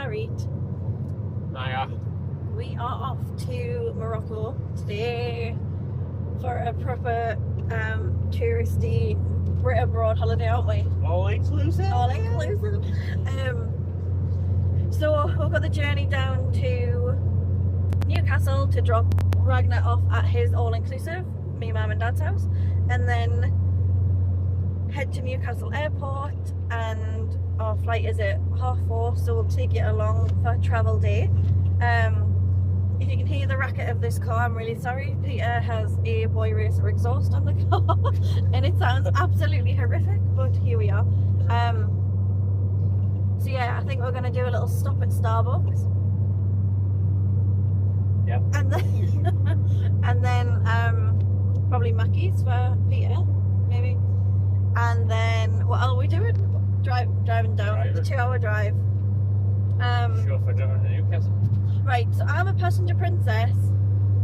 married. Hiya. We are off to Morocco today for a proper touristy Brit abroad holiday, aren't we? All inclusive. All inclusive. So we've got the journey down to Newcastle to drop Ragnar off at his all-inclusive, me, mum and dad's house, and then head to Newcastle Airport, and our flight is at 4:30, so we'll take it along for travel day. If you can hear the racket of this car, I'm really sorry. Peter has a boy racer exhaust on the car and it sounds absolutely horrific, but here we are. So yeah, I think we're going to do a little stop at Starbucks. Yep. And then probably Mackey's for Peter, maybe. And then what else are we doing? Driving down the 2-hour drive. Chauffeur down to Newcastle. Right, so I'm a passenger princess,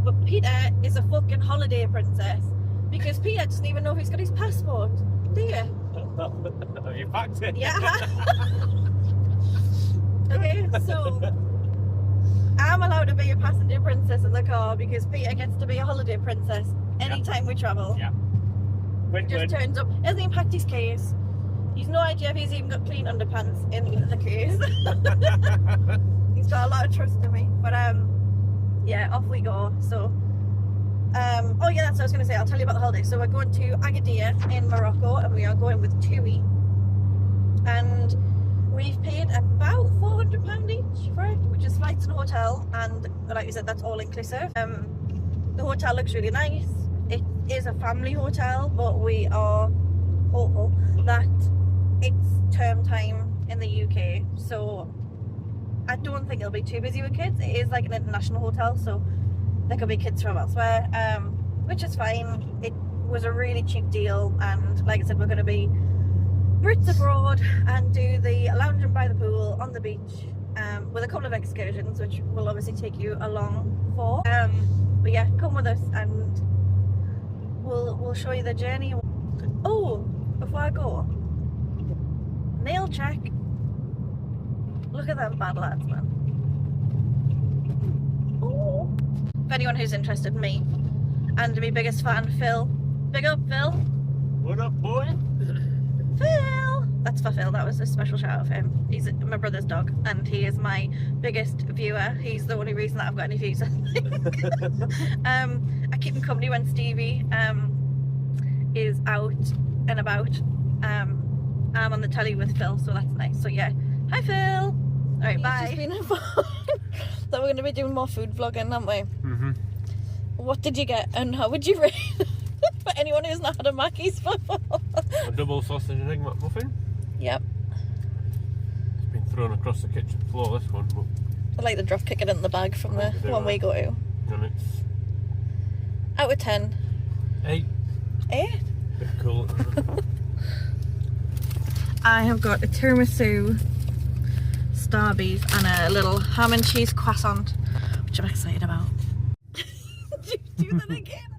but Peter is a fucking holiday princess because Peter doesn't even know if he's got his passport. Do you? Have you packed it? Yeah. Okay, so I'm allowed to be a passenger princess in the car because Peter gets to be a holiday princess anytime we travel. Yeah. Just turns up, hasn't even packed his case. He's no idea if he's even got clean underpants in the case. He's got a lot of trust in me. But yeah, off we go. So oh yeah, that's what I was going to say. I'll tell you about the holiday. So we're going to Agadir in Morocco, and we are going with TUI, and we've paid about £400 each for it, which is flights and hotel, and like you said, that's all inclusive. The hotel looks really nice. It is a family hotel, but we are hopeful that it's term time in the UK, so I don't think it'll be too busy with kids. It is like an international hotel, so there could be kids from elsewhere, which is fine. It was a really cheap deal, and like I said, we're going to be Brits abroad and do the lounging by the pool on the beach, with a couple of excursions, which we'll obviously take you along for. But yeah, come with us and we'll show you the journey. Oh, before I go, nail check. Look at them bad lads, man. Oh. For anyone who's interested, me and my biggest fan, Phil. Big up, Phil. What up, boy? Phil. That's for Phil. That was a special shout out for him. He's my brother's dog, and he is my biggest viewer. He's the only reason that I've got any views, I think. I keep him company when Stevie is out and about. I'm on the telly with Phil, so that's nice. So yeah, hi Phil. Alright, bye. It's just been informed that we're going to be doing more food vlogging, aren't we? What did you get and how would you rate it? For anyone who's not had a Mackey's before? A double sausage and egg McMuffin. Yep. It's been thrown across the kitchen floor, this one. But I like the drop kicking in the bag from the one we go to. And it's Out of 10. 8. 8? Bit cool. I have got a tiramisu, Starbies, and a little ham and cheese croissant, which I'm excited about. Do that again.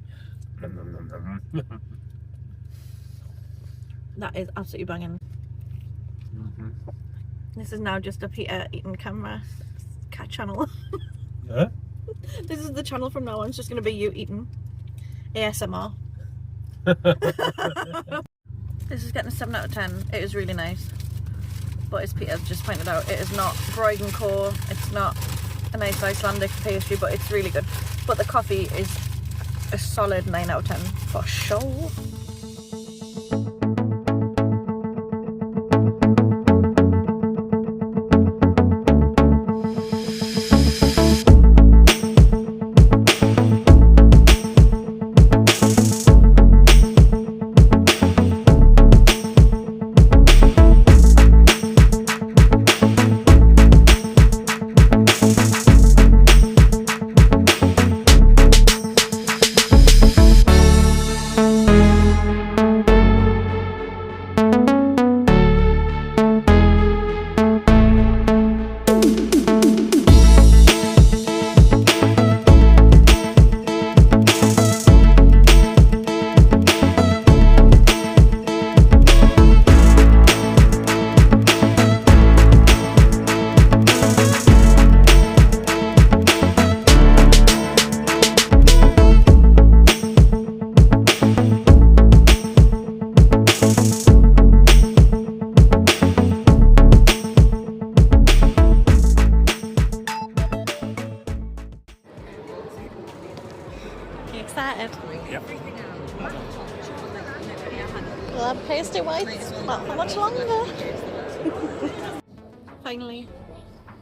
That is absolutely banging. This is now just a Peter eating camera channel. Huh? This is the channel from now on. It's just going to be you eating ASMR. This is getting a 7 out of 10. It is really nice, but as Peter just pointed out, it is not Broigan core. It's not a nice Icelandic pastry, but it's really good. But the coffee is a solid 9 out of 10 for sure. Yep. Well, that pasty white's not for much longer. Finally,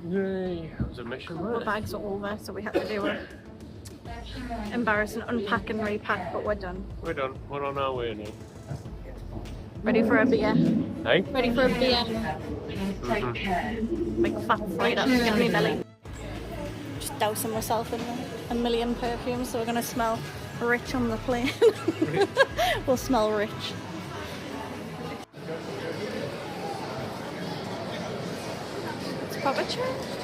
Yay! That was a mission, our wasn't it? bags are over, so we had to do a embarrassing unpack and repack, but we're done. We're done. We're on our way now. Ready for a beer? Hey? Ready for a beer? Big fat fried up in my belly. Just dousing myself in a million perfumes, so we're gonna smell rich on the plane. We'll smell rich. It's proper charged.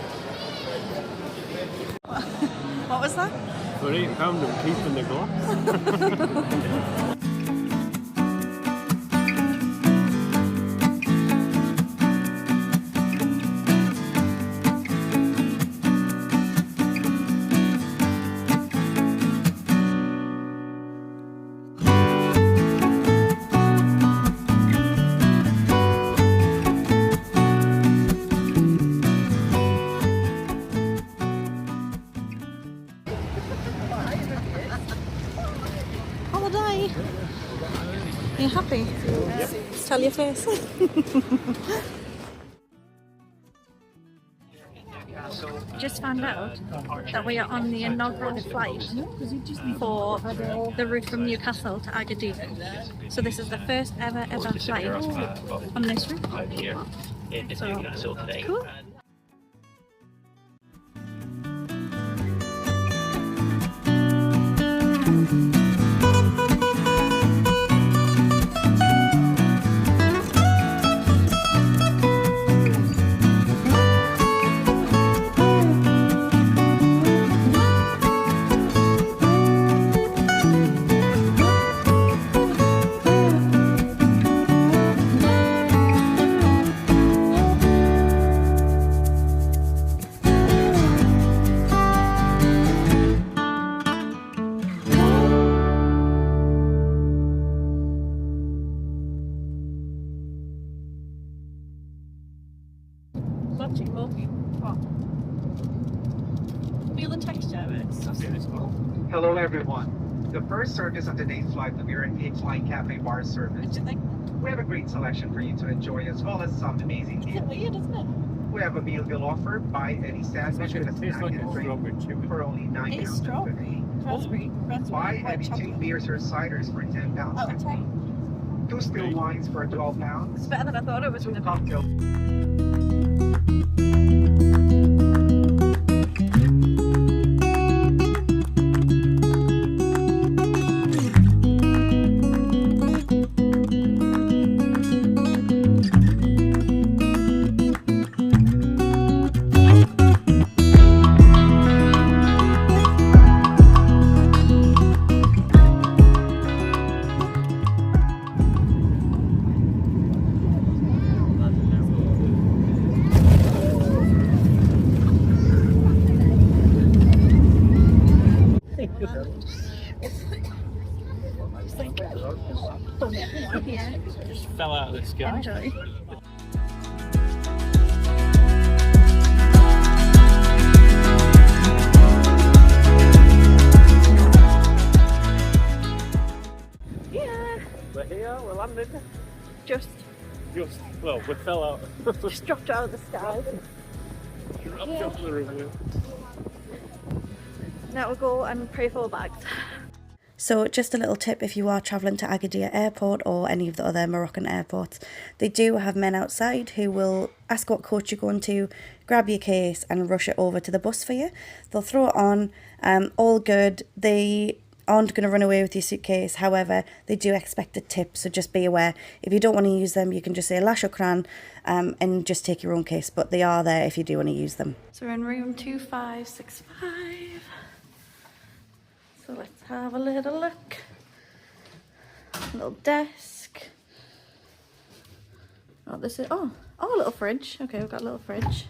What was that? For £8 I'm keeping the glass. Holiday. Are you happy? Yep. Tell your face. Just found out that we are on the inaugural flight for the route from Newcastle to Agadir. So this is the first ever flight on this route. So, cool. Feel the texture of it. It's so smooth. Hello everyone. The first service of today's flight will be our flying cafe bar service. What do you think? We have a great selection for you to enjoy as well as some amazing It's deals. weird, isn't it? We have a meal deal offer, buy any sandwich and a Tastes snack like and a drink strawberry chip. for only £9. It's strawberry, raspberry, Buy white any 2 chocolate. beers or ciders for £10. Oh, okay. 2 still wines for £12. It's better than I thought it was 2 going to cocktails. Yeah. Just fell out of the sky. Enjoy. Yeah. We're here, we landed. Just Well, we fell out. dropped out of the sky. Dropped off the runway. Now we'll go and pray for bags. So just a little tip, if you are travelling to Agadir Airport or any of the other Moroccan airports, they do have men outside who will ask what coach you're going to, grab your case and rush it over to the bus for you. They'll throw it on, all good. They aren't going to run away with your suitcase. However, they do expect a tip, so just be aware. If you don't want to use them, you can just say La Shukran and just take your own case, but they are there if you do want to use them. So we're in room 2565. So let's have a little look. Little desk. Oh, this is, oh, a little fridge. Okay, we've got a little fridge.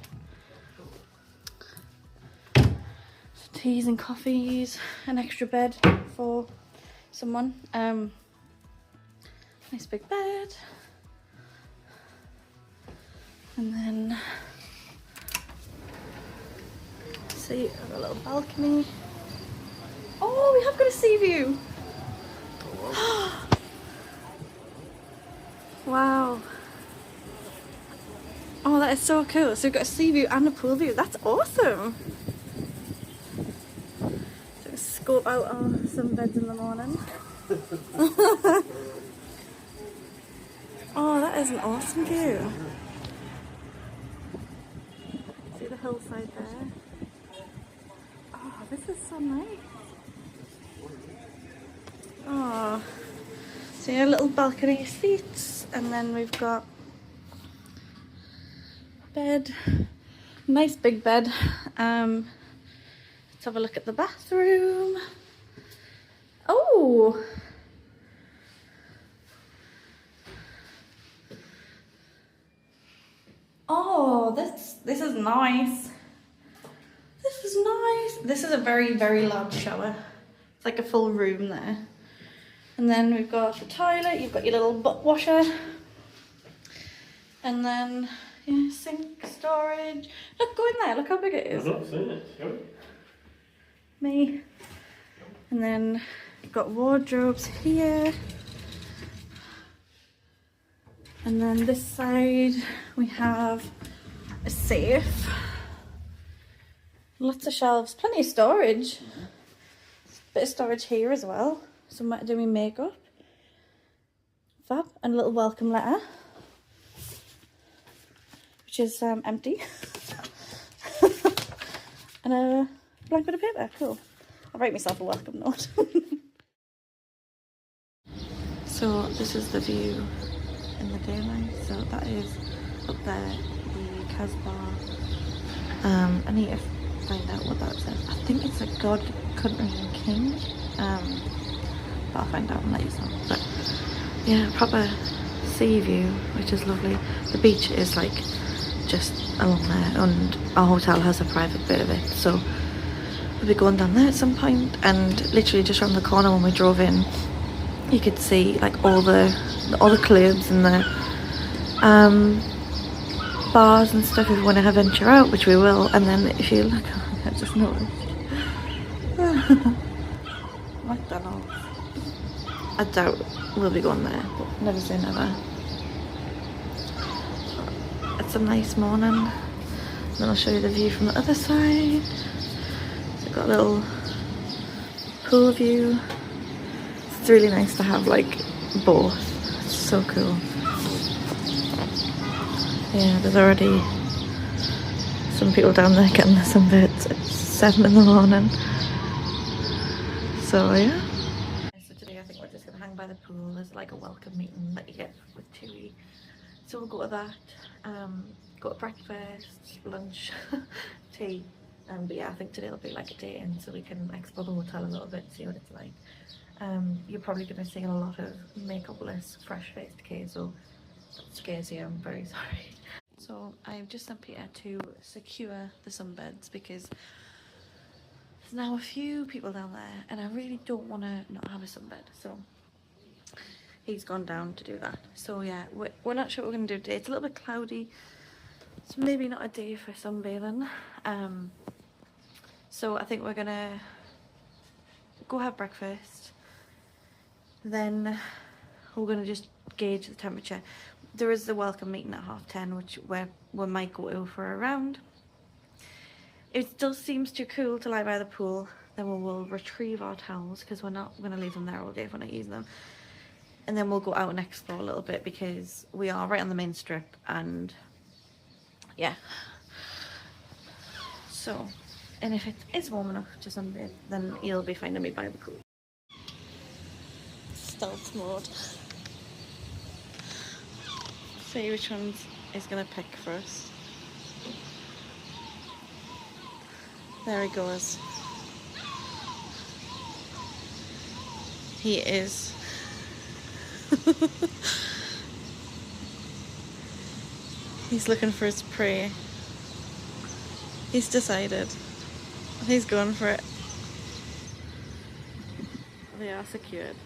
So teas and coffees, an extra bed for someone. Nice big bed. And then, see, I've got a little balcony. Oh, we have got a sea view. Wow. Oh, that is so cool. So we've got a sea view and a pool view. That's awesome. So scope out on some beds in the morning. Oh, that is an awesome view. See the hillside there? Oh, this is so nice. Oh, so a little balcony seats, and then we've got bed, nice big bed. Let's have a look at the bathroom. Oh, oh, this is nice. This is nice. This is a very, very large shower. It's like a full room there. And then we've got the toilet. You've got your little butt washer. And then, yeah, sink, storage. Look, go in there. Look how big it is. I've not seen it. Show it. Me. And then you've got wardrobes here. And then this side we have a safe. Lots of shelves, plenty of storage. Bit of storage here as well. Somewhere doing makeup. Fab. And a little welcome letter, which is empty. And a blank bit of paper. Cool. I'll write myself a welcome note. So this is the view in the daylight. So that is up there, the Casbah. I need to find out what that says. I think it's a God, Country and King. But I'll find out and let you know. But yeah, proper sea view, which is lovely. The beach is like just along there, and our hotel has a private bit of it. So we'll be going down there at some point, and literally just around the corner when we drove in, you could see like all the clubs and the bars and stuff if you want to venture out, which we will. And then if you look, I just noticed McDonald's. I doubt we'll be going there, but never say never. It's a nice morning. Then I'll show you the view from the other side. So we've got a little pool view. It's really nice to have like both. It's so cool. Yeah, there's already some people down there getting their sunbeds. It's 7 in the morning. So yeah. So today I think we're just gonna hang by the pool. There's like a welcome meeting that you get with TUI. So we'll go to that. Go to breakfast, lunch, tea. But yeah, I think today will be like a day in, so we can explore the hotel a little bit, see what it's like. You're probably going to see a lot of makeup-less, fresh-faced Kay, so that scares you. I'm very sorry. So I've just sent Peter to secure the sunbeds because there's now a few people down there, and I really don't want to not have a sunbed. So he's gone down to do that. So yeah, we're not sure what we're going to do today. It's a little bit cloudy. It's maybe not a day for sunbathing. So I think we're gonna go have breakfast. Then we're gonna just gauge the temperature. There is the welcome meeting at 10:30, which we might go to for a round. If it still seems too cool to lie by the pool, then we will retrieve our towels because we're not gonna leave them there all day if we're not using them. And then we'll go out and explore a little bit because we are right on the main strip, and yeah. So, and if it is warm enough to sunbathe, then you'll be finding me by the pool. Stealth mode. See which one is gonna pick for us. There he goes. He is. He's looking for his prey. He's decided. He's going for it. They are secured.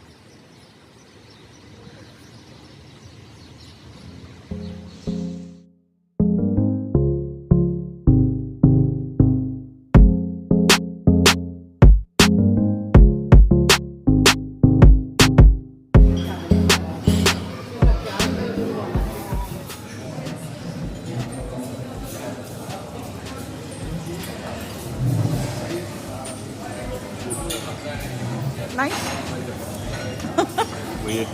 Nice. Weird.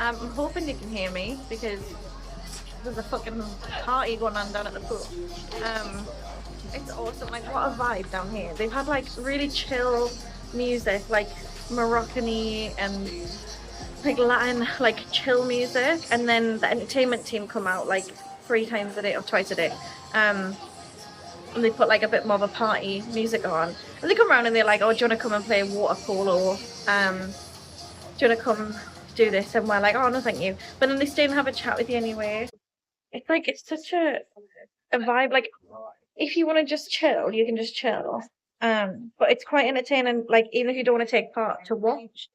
I'm hoping you can hear me because there's a fucking party going on down at the pool. It's awesome, like what a vibe down here. They've had like really chill music, like Moroccan-y and like Latin, like chill music, and then the entertainment team come out like 3 times a day or twice a day. And they put like a bit more of a party music on. And they come around and they're like, oh, do you want to come and play water polo? Do you want to come do this? And we're like, oh no thank you. But then they stay and have a chat with you anyway. It's like, it's such a vibe. Like if you want to just chill, you can just chill. But it's quite entertaining, like even if you don't want to take part, to watch.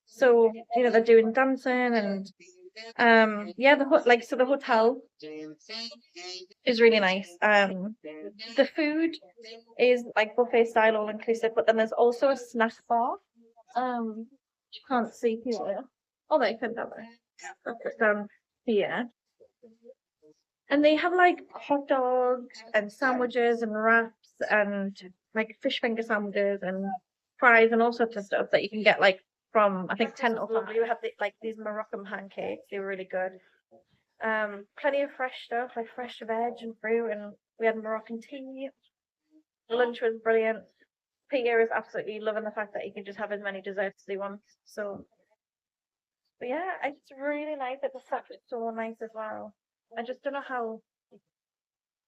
So you know, they're doing dancing and yeah, the hotel is really nice. The food is like buffet style, all inclusive, but then there's also a snack bar. You can't see here. Oh, they can have it down here. And they have like hot dogs and sandwiches and wraps and like fish finger sandwiches and fries and all sorts of stuff that you can get like from, I think, 10 or 5. We had like these Moroccan pancakes. They were really good. Plenty of fresh stuff, like fresh veg and fruit, and we had Moroccan tea. Lunch was brilliant. Peter is absolutely loving the fact that he can just have as many desserts as he wants. So, but yeah, it's really nice. The stuff is so nice as well. I just don't know how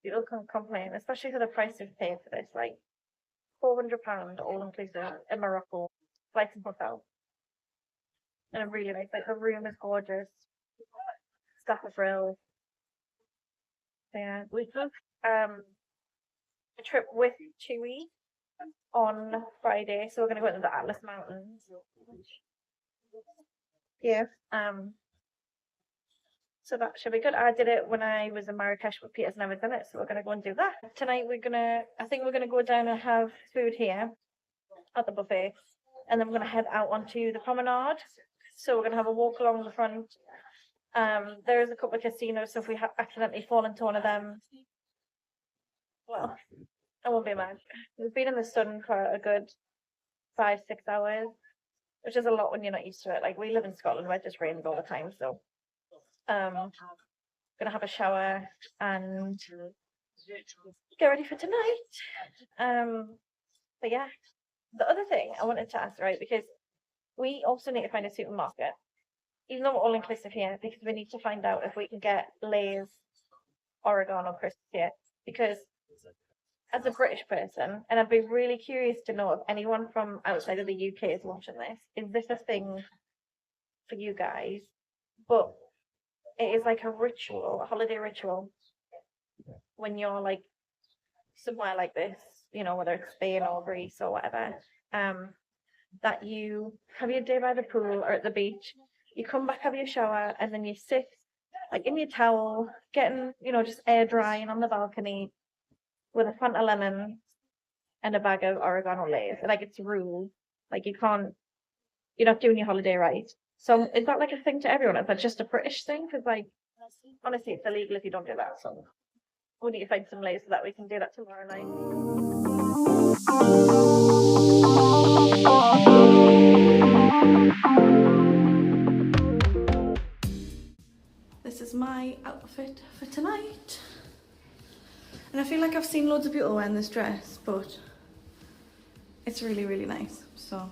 people can complain, especially for the price we've paid for this. Like £400 all inclusive in Morocco, flights and hotel. And I'm really nice. Like the room is gorgeous. Staff are brilliant. Yeah, we took a trip with TUI on Friday, so we're gonna go into the Atlas Mountains. Yeah. So that should be good. I did it when I was in Marrakesh, but Peter's never done it, so we're gonna go and do that. Tonight I think we're gonna go down and have food here at the buffet, and then we're gonna head out onto the promenade. So we're gonna have a walk along the front. There is a couple of casinos, so if we accidentally fall into one of them, well, I won't be mad. We've been in the sun for a good 5-6 hours, which is a lot when you're not used to it. Like we live in Scotland where it just rains all the time, so gonna have a shower and get ready for tonight. But yeah, the other thing I wanted to ask, right, because we also need to find a supermarket, even though we're all inclusive here, because we need to find out if we can get Lay's, Oregon or crisps here. Because as a British person, and I'd be really curious to know if anyone from outside of the UK is watching this, is this a thing for you guys? But it is like a ritual, a holiday ritual, when you're like somewhere like this, you know, whether it's Spain or Greece or whatever, that you have your day by the pool or at the beach, you come back, have your shower, and then you sit like in your towel, getting, you know, just air drying on the balcony with a Fanta lemon and a bag of Oregon or Lay's. Like it's rule. Like you're not doing your holiday right. So is that like a thing to everyone? Is that just a British thing? Because like, honestly, it's illegal if you don't do that. So we need to find some Lay's so that we can do that tomorrow night. This is my outfit for tonight. And I feel like I've seen loads of people wearing this dress, but it's really, really nice. So,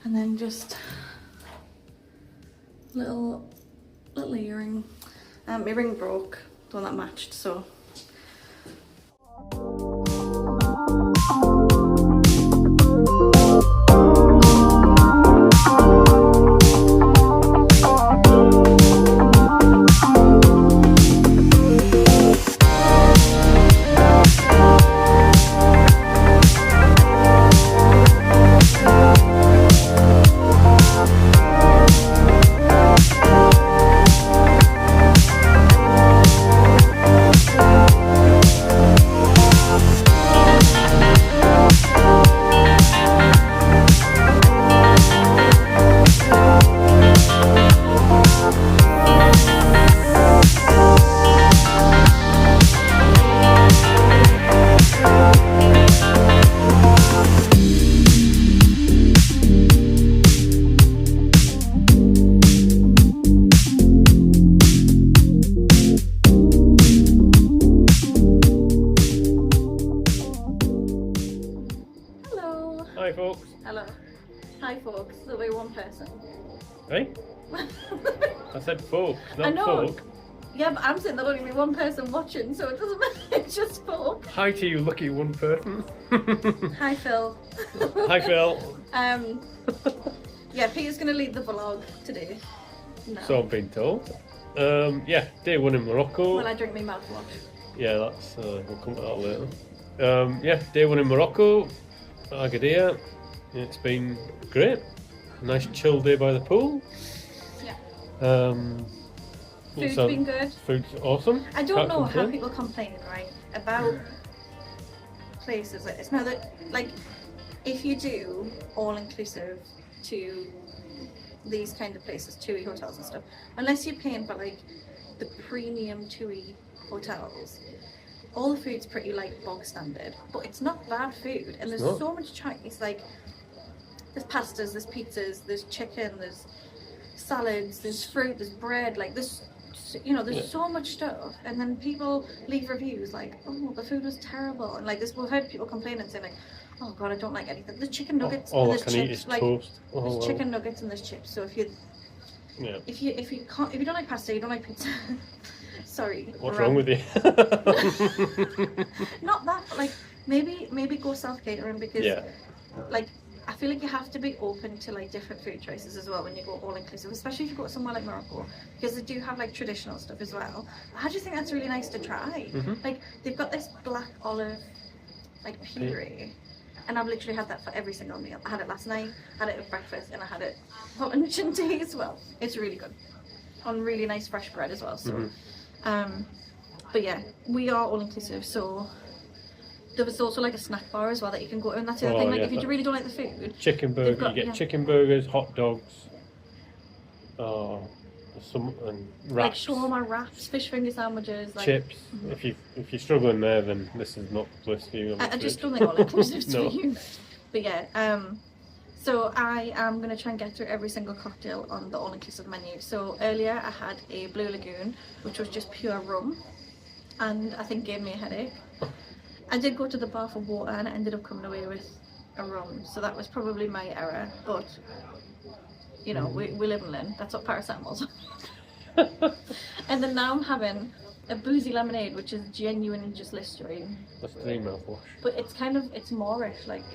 and then just little earring. My ring broke, the one that matched, so. person. Hey? I said folk, I not know. folk. Yeah, but I'm saying there'll only be one person watching, so it doesn't matter. It's just folk. Hi to you, lucky one person. Hi, Phil. Hi, Phil. Yeah, Peter's going to lead the vlog today. No. So I've been told. Yeah, day one in Morocco. Well, I drink my mouthwash. Yeah, that's we'll come to that later. Yeah, day one in Morocco, Agadir. It's been great. Nice chill day by the pool. Yeah. Food's been good. Food's awesome. I don't Can't know how complain. people complain, right, about places. It's now that, like, if you do all inclusive to these kind of places, TUI hotels and stuff, unless you're paying for like the premium TUI hotels, all the food's pretty like bog standard, but it's not bad food, and there's so much choice. Like, there's pastas, there's pizzas, there's chicken, there's salads, there's fruit, there's bread, like there's, you know, there's so much stuff. And then people leave reviews like, oh, the food was terrible, and like this, we've heard people complain and say like, oh god, I don't like anything. There's chicken nuggets all and I there's can eat chips, is like toast. there's chicken nuggets and there's chips. So if you don't like pasta, you don't like pizza. Sorry. What's wrong with you? Not that, but like maybe go self catering, because like I feel like you have to be open to like different food choices as well when you go all inclusive, especially if you go somewhere like Morocco, because they do have like traditional stuff as well. I just think that's really nice to try. Like, they've got this black olive like puree, and I've literally had that for every single meal. I had it last night, had it at breakfast, and I had it for lunch and tea as well. It's really good on really nice fresh bread as well. So but yeah, we are all inclusive, so there was also like a snack bar as well that you can go to, and that's the other thing, like if you really don't like the food, chicken burger, you get chicken burgers, hot dogs, some and wraps, like shawarma wraps, fish finger sandwiches, like chips. If you're struggling there, then this is not the place for you. I just don't think all inclusive for you. But yeah, so I am going to try and get through every single cocktail on the all-inclusive menu. So earlier I had a Blue Lagoon, which was just pure rum, and I think gave me a headache. I did go to the bar for water, and I ended up coming away with a rum, so that was probably my error, but you know, we live and learn. That's what paracetamol's. And then now I'm having a boozy lemonade, which is genuinely just Listerine. That's the mouthwash. But it's kind of, it's moreish, like.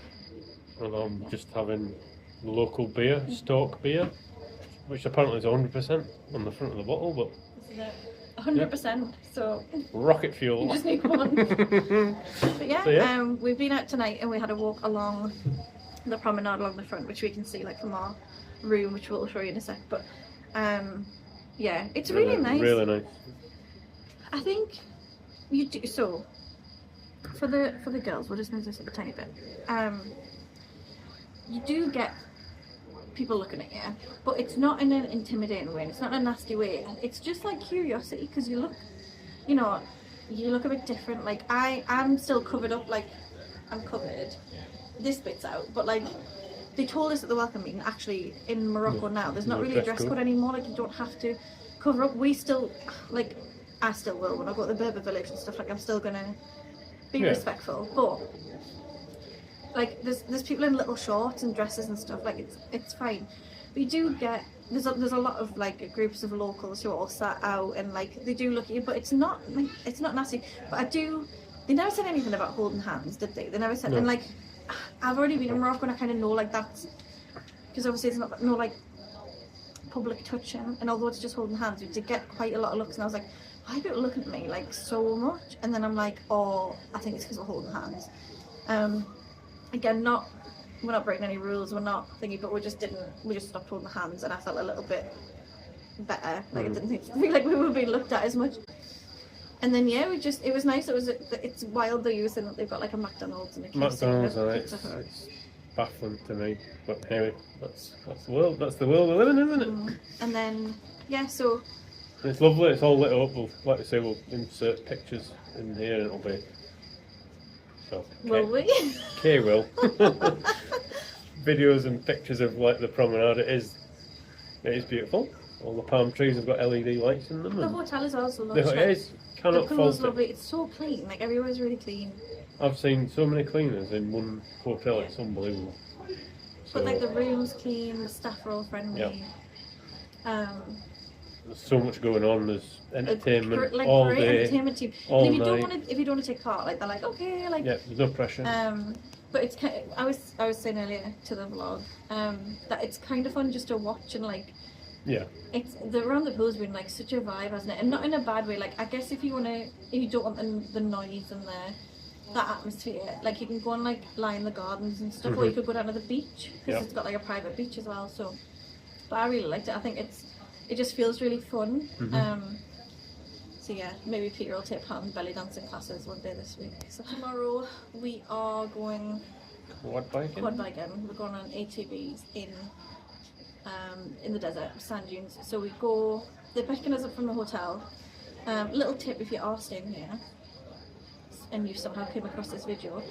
And I'm just having local beer, Stoke beer, which apparently is 100% on the front of the bottle, but. This is it. 100%, so rocket fuel. You just need one. But yeah, we've been out tonight and we had a walk along the promenade along the front, which we can see like from our room, which we'll show you in a sec. But yeah, it's really nice. Really nice. I think you do. So for the girls, we'll just move this up a tiny bit. You do get people looking at you, but it's not in an intimidating way, and it's not in a nasty way. It's just like curiosity, because you look, you know, you look a bit different. Like I'm still covered up, like I'm covered. This bit's out, but like they told us at the welcome meeting, actually in Morocco now, there's not really a dress code anymore. Like, you don't have to cover up. We still, like, I still will when I go to the Berber village and stuff. Like, I'm still gonna be respectful, but like there's people in little shorts and dresses and stuff, like it's fine. But you do get, there's a lot of like groups of locals who are all sat out, and like they do look at you, but it's not nasty. But they never said anything about holding hands, did they? They never said. And like, I've already been in Morocco and I kind of know like that's, because obviously it's not no like public touching, and although it's just holding hands, we did get quite a lot of looks, and I was like, why are people looking at me like so much? And then I'm like, oh, I think it's because we're holding hands. Again, we're not breaking any rules, we're not thingy, but we just stopped holding hands, and I felt a little bit better. Like, I didn't feel like we were being looked at as much. And then yeah, it was nice. It's wild though. You were saying that they've got like a McDonald's and a KFC. McDonald's, and it's baffling to me. But anyway, that's the world. That's the world we live in, isn't it? And then yeah, so it's lovely. It's all lit up. Like I say, we'll insert pictures in here, and it'll be. So, will we? Kay will. Videos and pictures of like the promenade. It is beautiful. All the palm trees have got LED lights in them. The hotel is also lovely. It is. Cannot fault it. Lovely. It's so clean. Like, everywhere's really clean. I've seen so many cleaners in one hotel. It's unbelievable. But like the room's clean, the staff are all friendly. There's so much going on. There's entertainment like all great day, entertainment team. all And if you night. don't want to take part, like they're like, okay, like Yeah, there's no pressure. but it's kind of, I was saying earlier to the vlog that it's kind of fun just to watch and like it's the around the pool's been like such a vibe, hasn't it? And not in a bad way. Like I guess if you don't want the noise and that atmosphere, like you can go and like lie in the gardens and stuff, or you could go down to the beach because it's got like a private beach as well. So, but I really liked it. I think it just feels really fun. So yeah, maybe Peter will take part in belly dancing classes one day this week. So tomorrow we are going Quad biking. We're going on ATVs in the desert, sand dunes. So they're picking us up from the hotel. Little tip if you are staying here and you somehow came across this video,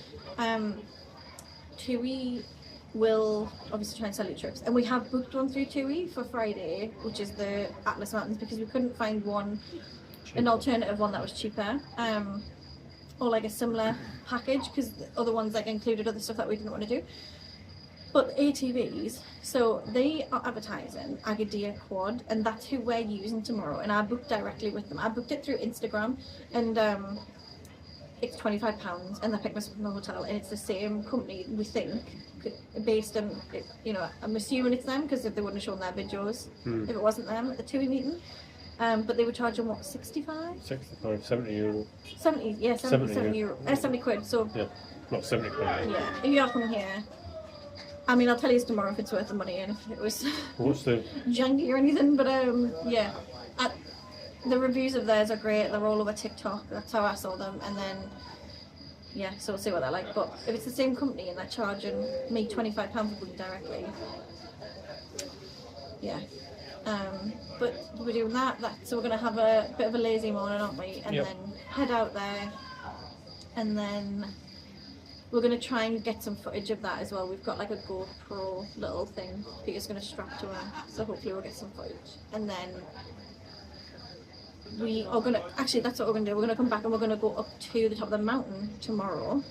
TUI will obviously try and sell you trips, and we have booked one through TUI for Friday, which is the Atlas Mountains, because we couldn't find an alternative one that was cheaper, or like a similar package, because the other ones like included other stuff that we didn't want to do. But ATVs, so they are advertising Agadir Quad, and that's who we're using tomorrow, and I booked directly with them. I booked it through Instagram, and it's £25, and they're picking us up from the hotel, and it's the same company, we think, based on, you know, I'm assuming it's them, because if they wouldn't have shown their videos, if it wasn't them at the TUI meeting. But they were charging what, 65? 65, 70 euro. 70, yeah, 70 euro, 70 quid, so. Yeah, not 70 quid. Yeah, if you are coming here, I mean, I'll tell you tomorrow if it's worth the money and if it was What's the janky or anything, but yeah. The reviews of theirs are great, they're all over TikTok, that's how I saw them, and then, yeah, so we'll see what they're like. But if it's the same company and they're charging me £25 for booking directly, yeah. But we're doing that, so we're going to have a bit of a lazy morning, aren't we? And then head out there, and then we're going to try and get some footage of that as well. We've got like a GoPro little thing Peter's going to strap to her, so hopefully we'll get some footage. And then we are going to, actually that's what we're going to do, we're going to come back and we're going to go up to the top of the mountain tomorrow,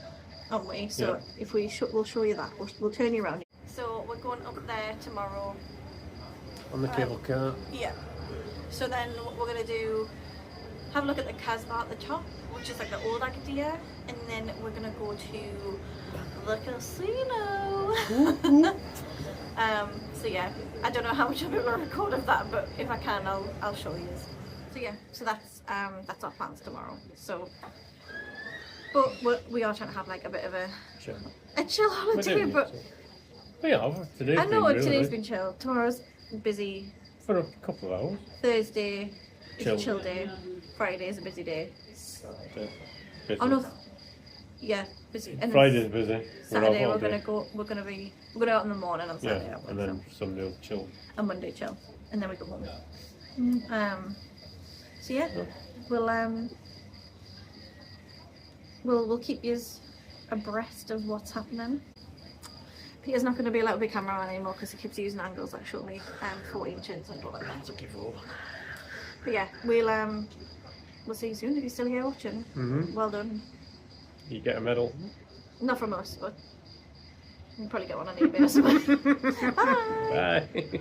aren't we? So if we'll show you that, we'll turn you around. So we're going up there tomorrow. on the cable car? Yeah. So then what we're going to do, have a look at the Casbah at the top, which is like the old Agadir, and then we're going to go to the casino. So yeah, I don't know how much of it will record of that, but if I can, I'll show you. So yeah, so that's our plans tomorrow. So, but we are trying to have like a bit of a chill holiday, but today's I know been today's been chill. Tomorrow's busy. For a couple of hours. Thursday is a chill day. Friday is a busy day. Busy. Oh no, yeah, busy. And Friday's busy. Saturday we're gonna go out in the morning on Saturday. Yeah, and then Sunday will chill. And Monday chill, and then we go home. So yeah, we'll keep you abreast of what's happening. Peter's not going to be allowed to be cameraman anymore because he keeps using angles that show me 40 inches and all like that. But yeah, we'll see you soon if you're still here watching. Well done. You get a medal. Not from us, but you'll probably get one on eBay or something. Bye. Bye.